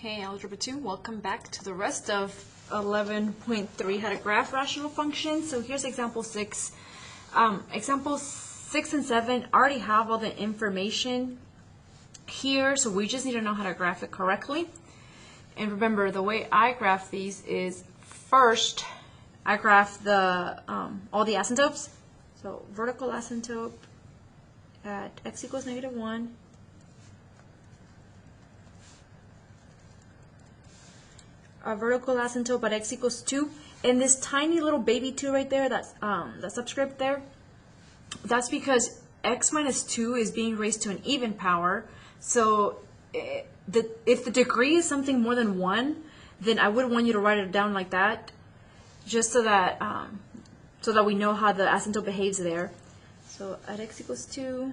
Okay, Algebra 2, welcome back to the rest of 11.3, how to graph rational functions. So here's example 6. Example 6 and 7 already have all the information here, so we just need to know how to graph it correctly. And remember, the way I graph these is first, I graph the all the asymptotes. So vertical asymptote at x equals -1. A vertical asymptote at x equals 2, and this tiny little baby 2 right there, that's the subscript there, that's because x minus 2 is being raised to an even power. So if the degree is something more than 1, then I would want you to write it down like that, just so that we know how the asymptote behaves there. So at x equals 2,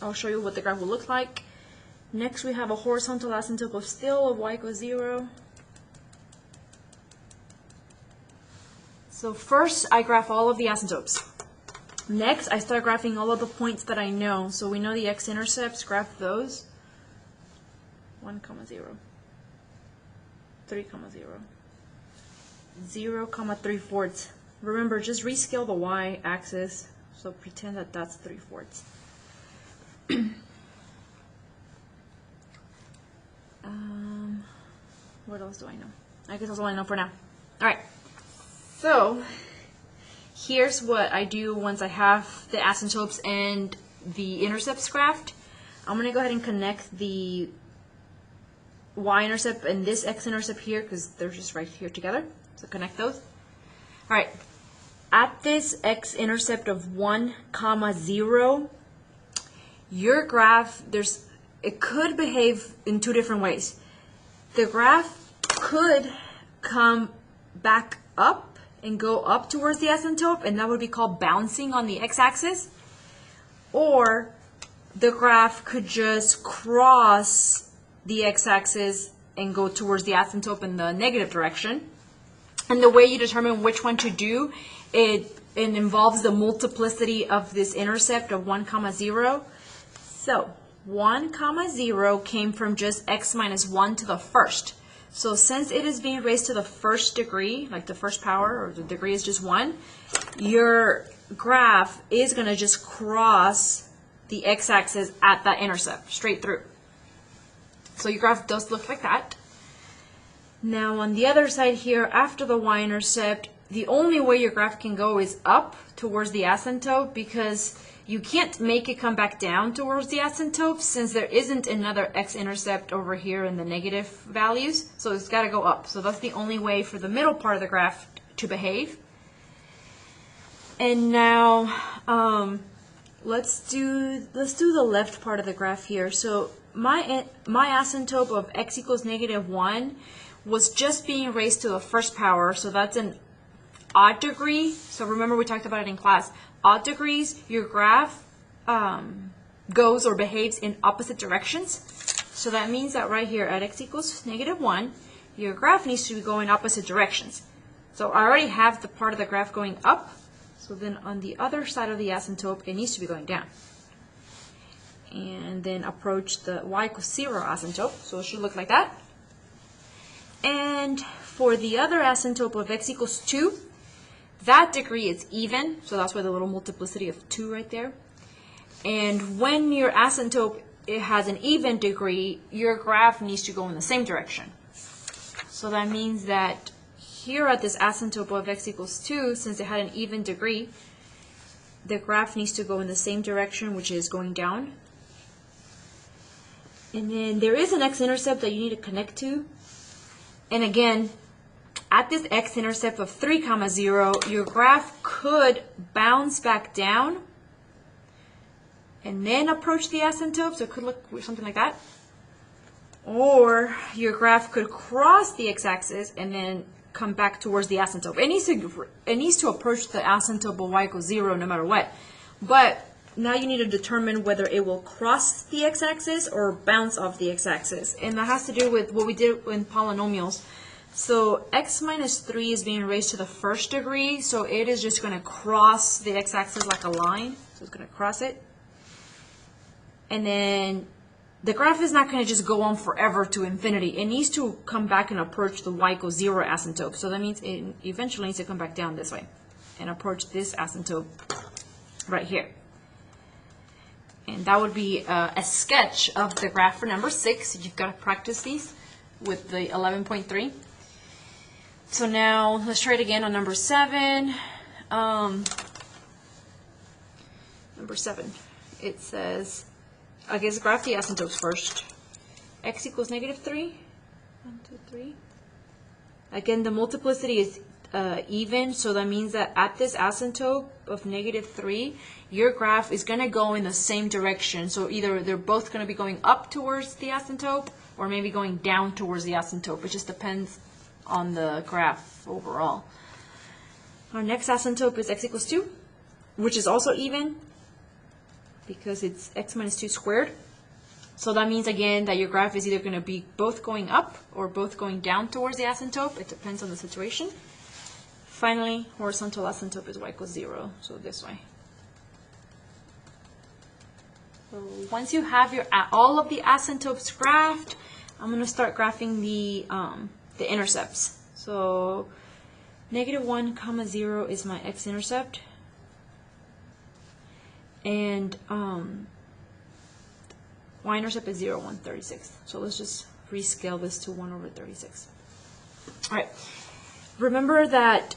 I'll show you what the graph will look like. Next, we have a horizontal asymptote of still of y equals 0. So first, I graph all of the asymptotes. Next, I start graphing all of the points that I know. So we know the x-intercepts, graph those. 1, 0, 3, 0, 0, 3/4. Remember, just rescale the y-axis. So pretend that that's 3/4. What else do I know? I guess that's all I know for now. All right. So here's what I do once I have the asymptotes and the intercepts graphed. I'm going to go ahead and connect the y-intercept and this x-intercept here because they're just right here together. So connect those. All right. At this x-intercept of 1, 0, your graph, it could behave in two different ways. The graph could come back up and go up towards the asymptote, and that would be called bouncing on the x-axis. Or the graph could just cross the x-axis and go towards the asymptote in the negative direction. And the way you determine which one to do, it involves the multiplicity of this intercept of 1, 0. So 1, 0 came from just x minus 1 to the first. So since it is being raised to the first degree, like the first power, or the degree is just 1, your graph is going to just cross the x-axis at that intercept, straight through. So your graph does look like that. Now on the other side here, after the y-intercept, the only way your graph can go is up towards the asymptote, because you can't make it come back down towards the asymptote since there isn't another x-intercept over here in the negative values. So it's got to go up. So that's the only way for the middle part of the graph to behave. And now let's do the left part of the graph here. So my asymptote of x equals -1 was just being raised to the first power. So that's an odd degree. So remember, we talked about it in class. Odd degrees, your graph goes or behaves in opposite directions. So that means that right here at x equals -1, your graph needs to be going opposite directions. So I already have the part of the graph going up. So then on the other side of the asymptote, it needs to be going down. And then approach the y equals 0 asymptote. So it should look like that. And for the other asymptote of x equals 2, that degree is even, so that's why the little multiplicity of 2 right there. And when your asymptote has an even degree, your graph needs to go in the same direction. So that means that here at this asymptote of x equals 2, since it had an even degree, the graph needs to go in the same direction, which is going down. And then there is an x-intercept that you need to connect to. And again, at this x-intercept of 3, 0, your graph could bounce back down and then approach the asymptote, so it could look something like that. Or your graph could cross the x-axis and then come back towards the asymptote. It needs to approach the asymptote of y equals 0 no matter what. But now you need to determine whether it will cross the x-axis or bounce off the x-axis. And that has to do with what we did in polynomials. So x minus 3 is being raised to the first degree, so it is just going to cross the x-axis like a line. So it's going to cross it. and then the graph is not going to just go on forever to infinity. It needs to come back and approach the y equals 0 asymptote. So that means it eventually needs to come back down this way and approach this asymptote right here. And that would be a sketch of the graph for number 6. You've got to practice these with the 11.3. So now let's try it again on number 7. Number 7, it says, I guess graph the asymptotes first. X equals -3. 1, 2, 3. Again, the multiplicity is even, so that means that at this asymptote of -3, your graph is going to go in the same direction. So either they're both going to be going up towards the asymptote or maybe going down towards the asymptote. It just depends on the graph overall. Our next asymptote is x equals 2, which is also even because it's x minus 2 squared. So that means, again, that your graph is either going to be both going up or both going down towards the asymptote. It depends on the situation. Finally, horizontal asymptote is y equals 0, so this way. So once you have your all of the asymptotes graphed, I'm going to start graphing the intercepts. So -1, 0 is my x-intercept. And y-intercept is 0, 1, 36. So let's just rescale this to 1 over 36. All right. Remember that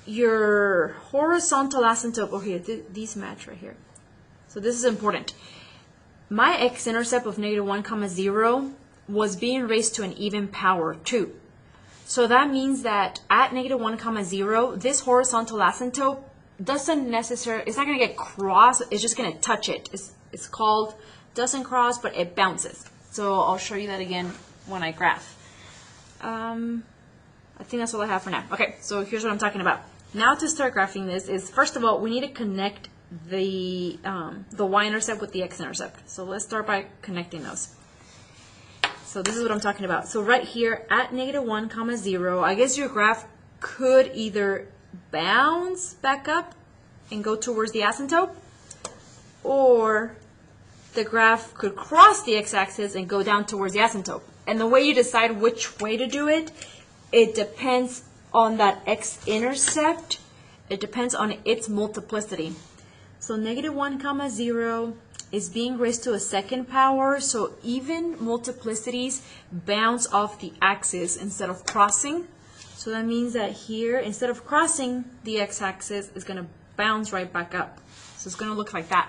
your horizontal asymptote, oh here, these match right here. So this is important. My x-intercept of -1, 0 was being raised to an even power 2. So that means that at -1, 0, this horizontal asymptote doesn't necessarily, it's not going to get crossed, it's just going to touch it. It's called, doesn't cross, but it bounces. So I'll show you that again when I graph. I think that's all I have for now. Okay, so here's what I'm talking about. Now to start graphing this is, first of all, we need to connect the y-intercept with the x-intercept. So let's start by connecting those. So this is what I'm talking about. So right here at -1, 0, I guess your graph could either bounce back up and go towards the asymptote, or the graph could cross the x-axis and go down towards the asymptote. And the way you decide which way to do it, it depends on that x-intercept. It depends on its multiplicity. So -1, 0 is being raised to a second power, so even multiplicities bounce off the axis instead of crossing. So that means that here, instead of crossing the x-axis, it's going to bounce right back up. So it's going to look like that.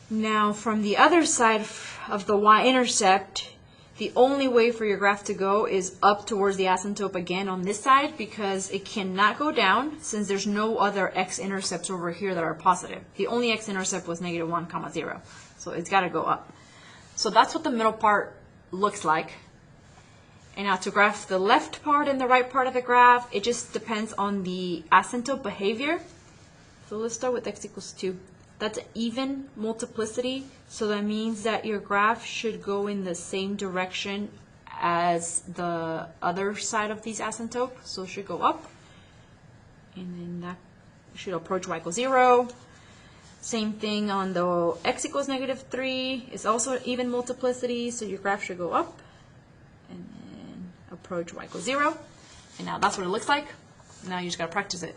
Now, from the other side of the y-intercept, the only way for your graph to go is up towards the asymptote again on this side, because it cannot go down since there's no other x-intercepts over here that are positive. The only x-intercept was -1, 0. So it's got to go up. So that's what the middle part looks like. And now to graph the left part and the right part of the graph, it just depends on the asymptote behavior. So let's start with x equals 2. That's an even multiplicity, so that means that your graph should go in the same direction as the other side of these asymptotes. So it should go up, and then that should approach y equals 0. Same thing on the x equals -3. It's also an even multiplicity, so your graph should go up and then approach y equals 0. And now that's what it looks like. Now you just got to practice it.